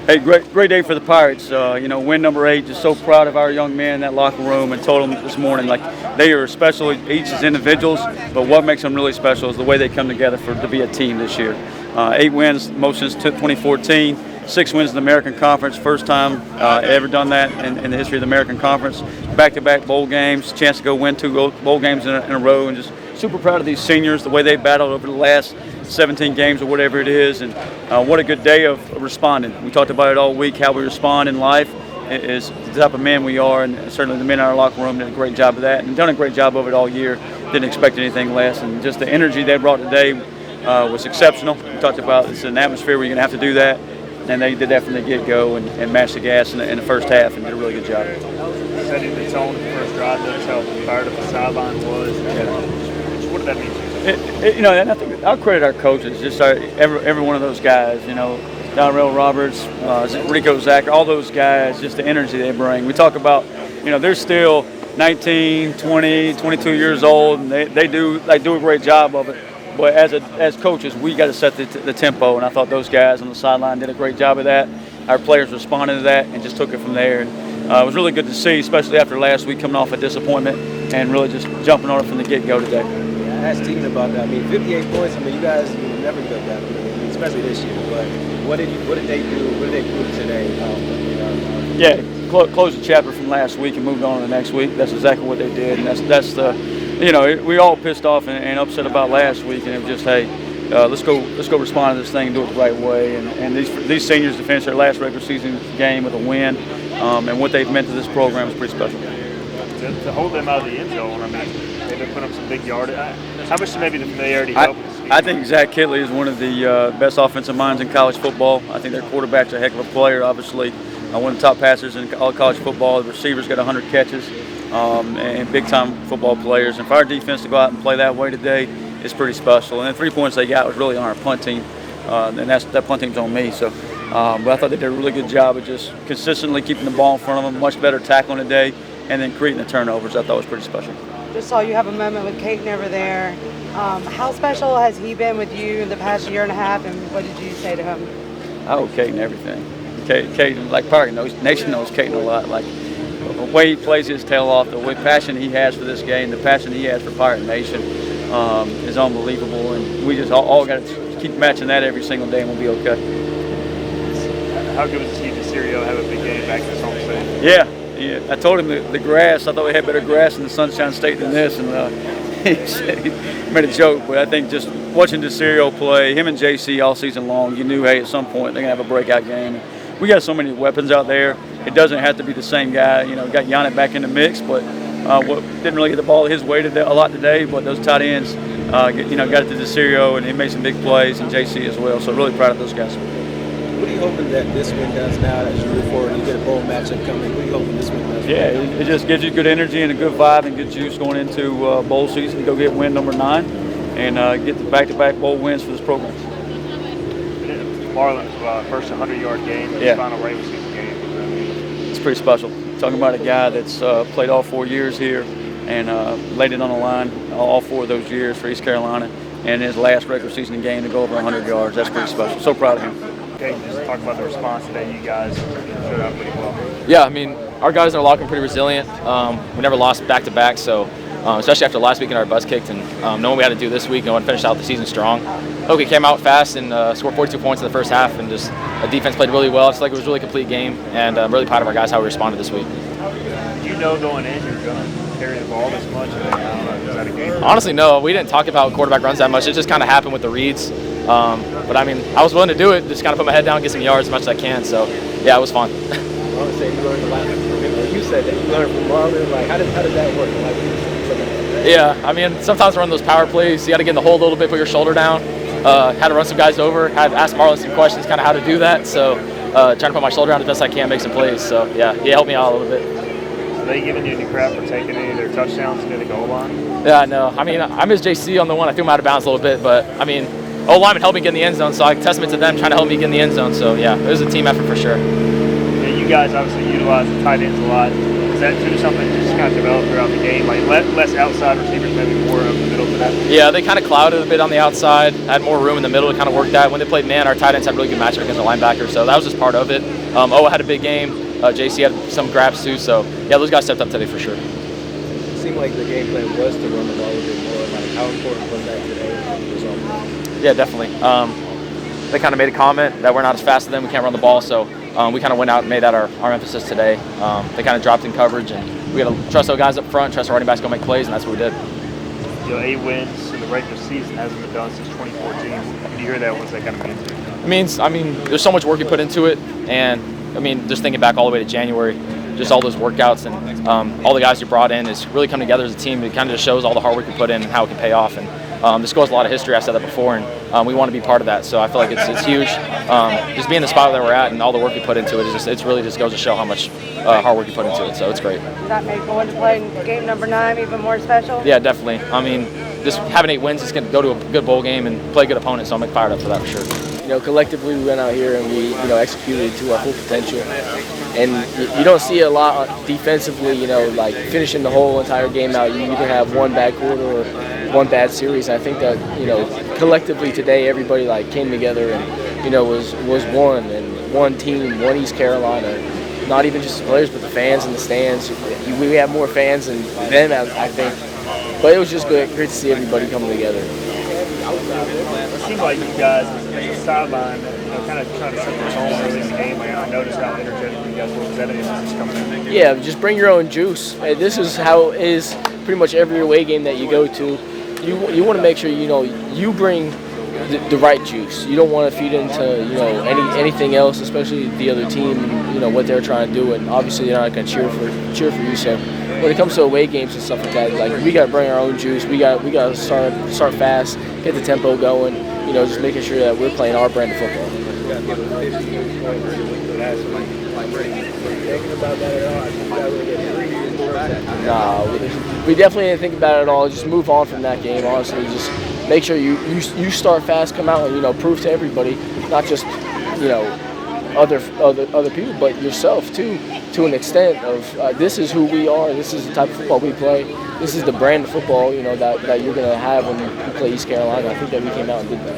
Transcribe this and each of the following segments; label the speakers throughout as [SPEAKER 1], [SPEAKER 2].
[SPEAKER 1] Hey, great day for the Pirates. Win number 8. Just so proud of our young men in that locker room, and told them this morning, like, they are special each as individuals, but what makes them really special is the way they come together to be a team this year. 8 wins, most since 2014. 6 wins in the American Conference, first time ever done that in the history of the American Conference. Back-to-back bowl games, chance to go win 2 bowl games in a row, and just super proud of these seniors, the way they battled over the last 17 games or whatever it is, and what a good day of responding. We talked about it all week, how we respond in life is the type of man we are, and certainly the men in our locker room did a great job of that, and done a great job of it all year. Didn't expect anything less, and just the energy they brought today was exceptional. We talked about it's an atmosphere where you're going to have to do that, and they did that from the get-go and matched the gas in the first half and did a really good job.
[SPEAKER 2] Setting the tone in the first drive, that's how fired up the sideline was. Yeah. What did that mean to you?
[SPEAKER 1] And I think I'll credit our coaches, just every one of those guys. Harrell, Roberts, Rico, Zach, all those guys, just the energy they bring. We talk about, they're still 19, 20, 22 years old, and they do a great job of it. But as coaches, we got to set the tempo, and I thought those guys on the sideline did a great job of that. Our players responded to that and just took it from there. And it was really good to see, especially after last week coming off a disappointment and really just jumping on it from the get-go today.
[SPEAKER 3] I asked Teagan about that. 58 points. You guys never did that, especially this year. But what did they do? What did they do today?
[SPEAKER 1] Close the chapter from last week and moved on to the next week. That's exactly what they did, and that's the, we all pissed off and upset about last week, and it was just, hey, let's go respond to this thing and do it the right way. And these seniors to finish their last regular season game with a win, and what they've meant to this program is pretty special.
[SPEAKER 2] To hold them out of the end zone, they've been putting up some big yardage. How much did maybe the familiarity help?
[SPEAKER 1] I think Zach Kittley is one of the best offensive minds in college football. I think their quarterback's a heck of a player, obviously. One of the top passers in all college football. The receivers got 100 catches, and big-time football players. And for our defense to go out and play that way today is pretty special. And the 3 points they got was really on our punt team, and that punt team's on me. So, but I thought they did a really good job of just consistently keeping the ball in front of them, much better tackling today, and then creating the turnovers. I thought was pretty special.
[SPEAKER 4] Just saw you have a moment with Katin over there. How special has he been with you in the past year and a half, and what did you say to him?
[SPEAKER 1] I owe Katin everything. Katin, like Pirate Nation knows Katin a lot. Like the way he plays his tail off, the way passion he has for this game, the passion he has for Pirate Nation is unbelievable. And we just all got to keep matching that every single day, and we'll be okay.
[SPEAKER 2] How good was it to see Serio have a big game back this home state?
[SPEAKER 1] Yeah. I told him the grass, I thought we had better grass in the Sunshine State than this, and he made a joke. But I think just watching DeSerio play, him and JC all season long, you knew, hey, at some point they're going to have a breakout game. We got so many weapons out there. It doesn't have to be the same guy. Got Yannick back in the mix, but didn't really get the ball his way a lot today. But those tight ends, got it to DeSerio, and he made some big plays, and JC as well. So really proud of those guys.
[SPEAKER 3] What are you hoping that this win does now as you move forward and you get a bowl matchup coming? What are you hoping this win does?
[SPEAKER 1] Yeah, it just gives you good energy and a good vibe and good juice going into bowl season. Go get win number 9 and get the back-to-back bowl wins for this program.
[SPEAKER 2] Marlon's first 100-yard game, his final regular season game.
[SPEAKER 1] It's pretty special. Talking about a guy that's played all 4 years here and laid it on the line all 4 of those years for East Carolina, and his last regular season game to go over 100 yards. That's pretty special. So proud of him.
[SPEAKER 2] Okay, just talk about the response today. You guys showed up pretty well.
[SPEAKER 5] Yeah, our guys in our locker room pretty resilient. We never lost back-to-back, so especially after last week in our butts kicked and knowing we had to do this week and finish out the season strong. We came out fast and scored 42 points in the first half, and just the defense played really well. It's like it was a really complete game, and I'm really proud of our guys how we responded this week.
[SPEAKER 2] Did you know going in you're going to carry the ball this much? Is that a game?
[SPEAKER 5] Honestly, no. We didn't talk about quarterback runs that much. It just kind of happened with the reads. But I was willing to do it, just kind of put my head down, get some yards as much as I can. So, yeah, it was fun.
[SPEAKER 3] Marlon said you learned a lot. You said that you learned from Marlon. Like, how does that work?
[SPEAKER 5] Yeah, sometimes run those power plays. You got to get in the hole a little bit, put your shoulder down. Had to run some guys over. Had asked Marlon some questions, kind of how to do that. So, trying to put my shoulder down as best I can, make some plays. So, yeah, he helped me out a little bit.
[SPEAKER 2] Are they giving you any crap for taking any of their touchdowns near the goal line?
[SPEAKER 5] Yeah, no. I missed JC on the one. I threw him out of bounds a little bit, but O-lineman helped me get in the end zone, so I testament to them trying to help me get in the end zone. So, yeah, it was a team effort for sure.
[SPEAKER 2] Yeah, you guys obviously utilize the tight ends a lot. Is that too something that just kind of developed throughout the game? Like less outside receivers, maybe more up the middle today?
[SPEAKER 5] Yeah, they kind of clouded a bit on the outside, had more room in the middle to kind of work that. When they played man, our tight ends had really good matchup against the linebacker, so that was just part of it. Owa had a big game. JC had some grabs too, so yeah, those guys stepped up today for sure.
[SPEAKER 3] It seemed like the game plan was to run the ball a bit more. Like, how important was that today?
[SPEAKER 5] Yeah, definitely. They kind of made a comment that we're not as fast as them, we can't run the ball, so we kind of went out and made that our emphasis today. They kind of dropped in coverage, and we got to trust our guys up front, trust our running backs to go make plays, and that's what we did.
[SPEAKER 2] 8 wins in the regular season hasn't been done since 2014. When you hear that, what's that kind of mean to you?
[SPEAKER 5] It means, there's so much work we put into it, and just thinking back all the way to January, just all those workouts and all the guys you brought in is really come together as a team. It kind of just shows all the hard work we put in and how it can pay off. And this goes a lot of history. I said that before, and we want to be part of that. So I feel like it's huge. Just being the spot that we're at and all the work we put into it, it really just goes to show how much hard work you put into it. So it's great.
[SPEAKER 4] Does that make going to play in game number 9 even more special?
[SPEAKER 5] Yeah, definitely. Just having 8 wins is going to go to a good bowl game and play good opponents. So I'm fired up for that for sure.
[SPEAKER 3] Collectively we went out here and we, executed to our full potential. And you don't see a lot defensively, like finishing the whole entire game out. You either have one bad quarter or one bad series. I think that, collectively today everybody came together and, was one and one team, one East Carolina. Not even just the players, but the fans in the stands. We have more fans than them, I think. But it was just great to see everybody coming together.
[SPEAKER 2] It seemed like you guys at the sideline, kind of trying to set the tone early in the game. I noticed how energetic you guys were. Was that anything coming in?
[SPEAKER 3] Yeah, just bring your own juice. This is how it is pretty much every away game that you go to. You want to make sure you bring the right juice. You don't want to feed into anything else, especially the other team, what they're trying to do. And obviously they're not going to cheer for you. So when it comes to away games and stuff like that, we got to bring our own juice. We got to start fast, get the tempo going. Just making sure that we're playing our brand of football. No, we definitely didn't think about it at all. Just move on from that game. Honestly, just make sure you start fast, come out, and prove to everybody, not just other people, but yourself too, to an extent of this is who we are. This is the type of football we play. This is the brand of football that you're gonna have when you play East Carolina. I think that we came out and did that.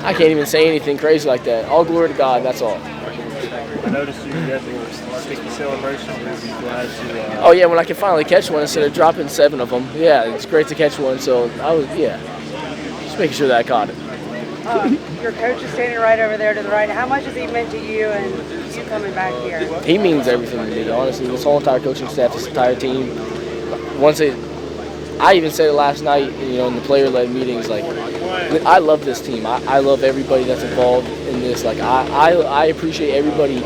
[SPEAKER 3] I can't even say anything crazy like that. All glory to God. That's all.
[SPEAKER 2] I noticed you guys were sticky celebration.
[SPEAKER 3] Oh yeah, when I can finally catch one instead of dropping 7 of them. Yeah, it's great to catch one. So just making sure that I caught it.
[SPEAKER 4] Your coach is standing right over there to the right. How much has he meant to you and you coming back here?
[SPEAKER 3] He means everything to me, honestly. This whole entire coaching staff, this entire team. I even said it last night, in the player-led meetings. I love this team. I love everybody that's involved in this. I appreciate everybody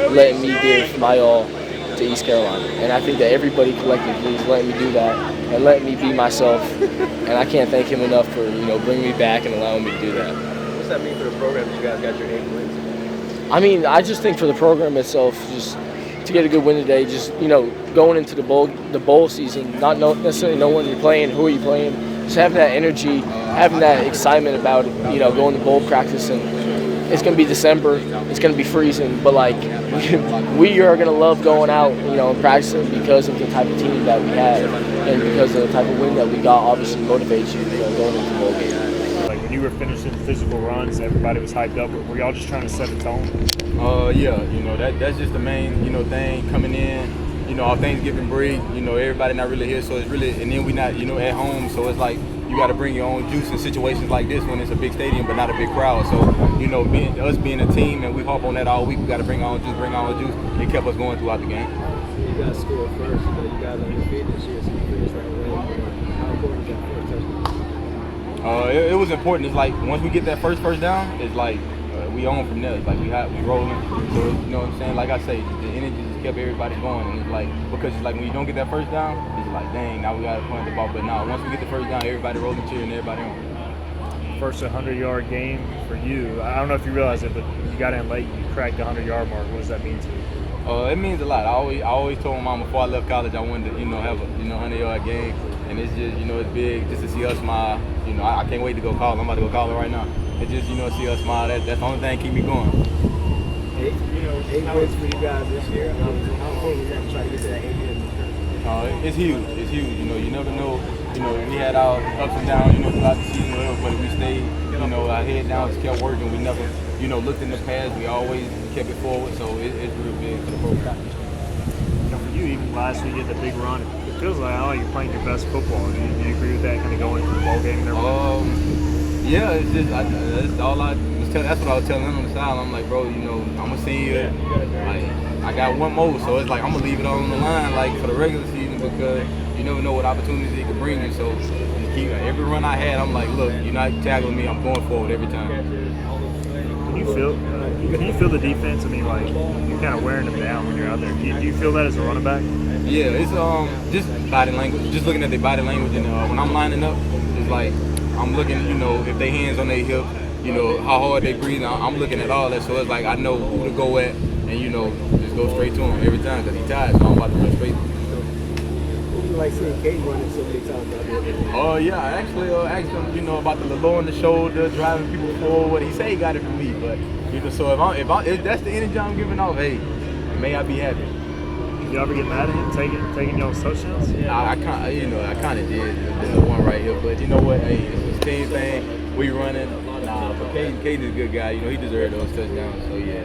[SPEAKER 3] letting me give my all to East Carolina, and I think that everybody collectively is letting me do that and letting me be myself. And I can't thank him enough for bringing me back and allowing me to do that. What's that mean for the program that you guys got your 8 wins? I just think for the program itself, just to get a good win today, just going into the bowl season, not necessarily know when you're playing, who are you playing, just having that energy, having that excitement about it, going to bowl practice. And it's going to be December, it's going to be freezing, but we are going to love going out, and practicing because of the type of team that we have and because of the type of win that we got. Obviously motivates you, going into the bowl game.
[SPEAKER 2] When you were finishing physical runs, everybody was hyped up. Were y'all just trying to set the tone?
[SPEAKER 6] That's just the main, thing coming in. Our Thanksgiving break, everybody not really here, so it's really, and then we not, at home, so it's like you got to bring your own juice in situations like this when it's a big stadium but not a big crowd. So, us being a team and we harp on that all week, we got to bring our own juice. It kept us going throughout the game.
[SPEAKER 3] You guys scored first, you guys are undefeated this year, so you finished that way. How important is that first touchdown?
[SPEAKER 6] It was important. It's like once we get that first down, it's like we own from there. It's like we rolling. So you know what I'm saying? Like I say, the energy just kept everybody going, and it's like because it's like when you don't get that first down, it's like dang, now we got to point the ball. But now once we get the first down, everybody rolling, cheering, everybody on.
[SPEAKER 2] First 100-yard game for you. I don't know if you realize it, but you got in late. You cracked the 100-yard mark. What does that mean to you?
[SPEAKER 6] It means a lot. I always told my mom before I left college I wanted to have a 100-yard game, and it's just it's big just to see us smile. I can't wait to go call. I'm about to go call her right now. It's just see us smile. That's the only thing keep me going.
[SPEAKER 7] 8 wins for you guys this year. How important was that to try to get to that 8 wins?
[SPEAKER 6] It's huge. It's huge. You know, you never know. You know, we had our ups and downs, you know, throughout the season, but we stayed, you know, our head down, just kept working. We never, you know, looked in the past. We always kept it forward. So it's real big for the program.
[SPEAKER 2] You know, for you, even last week, you had the big run. It feels like you're playing your best football. Do you agree with that, kind of going into the ball game and everything?
[SPEAKER 6] Yeah, it's just that's all I was telling. That's what I was telling him on the side. I'm like, bro, you know, I'm a senior. Like, I got one more, so it's like I'm gonna leave it all on the line, like for the regular season, because you never know what opportunities it could bring you. So just keep every run I had. I'm like, look, you're not tackling me. I'm going forward every time.
[SPEAKER 2] Can you feel the defense? I mean, like you're kind of wearing them down when you're out there. Do you feel that as a running back?
[SPEAKER 6] Yeah, it's just body language. Just looking at their body language, and when I'm lining up, it's like I'm looking, you know, if they hands on their hip, you know, how hard they breathe. I'm looking at all that, so it's like I know who to go at, and you know, just go straight to him every time because he's tired. So I'm about to run straight.
[SPEAKER 7] What do you like seeing Katin running so many times out there?
[SPEAKER 6] Oh yeah, I actually asked him, you know, about the lowering the shoulder, driving people forward. He said he got it from me, but you know, so if that's the energy I'm giving off, hey, may I be happy.
[SPEAKER 2] You ever get mad at him taking y'all's touchdowns?
[SPEAKER 6] I kind of did. There's the one right here, but you know what? Hey, it's a team thing. We running. But Katin is a good guy. You know, he deserved those touchdowns. So yeah.